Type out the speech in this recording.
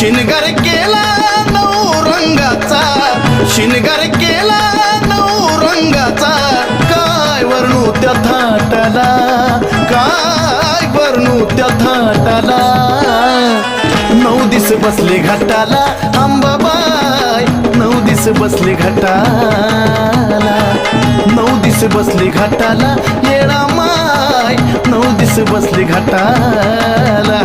शिनगार केला नऊ रंगाचा, शिनगार केला नऊ रंगाचा, काय वर्णू त्या थाटाला, काय वर्णू त्या थाटाला. 9 दिस बसले घाटाला अंबाबाई, 9 दिस बसले घाटाला, 9 दिस बसले घाटाला येळा माय, 9 दिस बसले घाटाला.